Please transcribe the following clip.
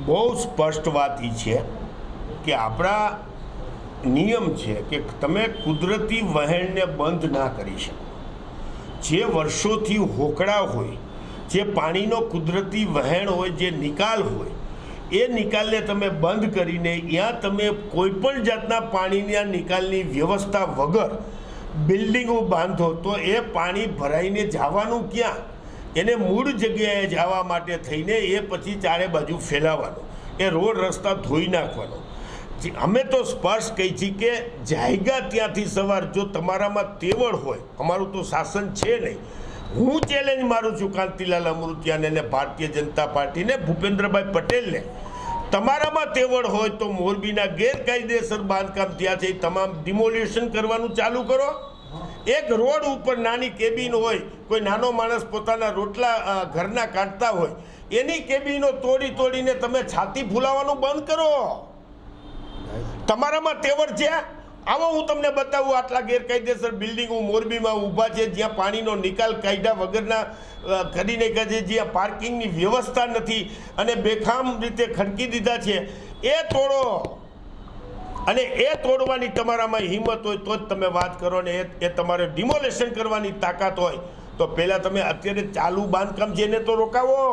બહુ સ્પષ્ટ વાત એ છે કે આપણા નિયમ છે કે તમે કુદરતી વહેણને બંધ ના કરી શકો. જે વર્ષોથી હોકળા હોય, જે પાણીનો કુદરતી વહેણ હોય, જે નિકાલ હોય, એ નિકાલને તમે બંધ કરીને ત્યાં તમે કોઈપણ જાતના પાણીના નિકાલની વ્યવસ્થા વગર બિલ્ડિંગો બાંધો તો એ પાણી ભરાઈને જવાનું ક્યાં? એને મૂળ જગ્યાએ જવા માટે થઈને એ પછી ચારે બાજુ ફેલાવાનો, એ રોડ રસ્તા ધોઈ નાખવાનો. અમે તો સ્પષ્ટ કહી છીએ કે જાયગા ત્યાંથી સવાર જો તમારામાં તેવડ હોય, અમારું તો શાસન છે નહીં. હું ચેલેન્જ મારું છું કાંતિલાલ અમૃતિયાને અને ભારતીય જનતા પાર્ટીને, ભૂપેન્દ્રભાઈ પટેલને, તમારામાં તેવડ હોય તો મોરબીના ગેરકાયદેસર બાંધકામ થયા છે એ તમામ ડિમોલિશન કરવાનું ચાલુ કરો. એક રોડ ઉપર નાની કેબિન હોય, કોઈ નાનો માણસ પોતાના રોટલા ઘરના કાઢતા હોય, એની કેબિનો તોડીને તમે છાતી ફૂલાવાનું બંધ કરો. તમારામાં તેવડ છે? આવો હું તમને બતાવું. આટલા ગેરકાયદેસર બિલ્ડિંગો મોરબીમાં ઊભા છે જ્યાં પાણીનો નિકાલ કાયદા વગરના કરી નાખ્યા છે, જ્યાં પાર્કિંગની વ્યવસ્થા નથી અને બેખામ રીતે ખડકી દીધા છે. એ તોડો, અને એ તોડવાની તમારામાં હિંમત હોય તો જ તમે વાત કરો ને. એ તમારે ડિમોલેશન કરવાની તાકાત હોય તો પહેલાં તમે અત્યારે ચાલુ બાંધકામ છે એને તો રોકાવો.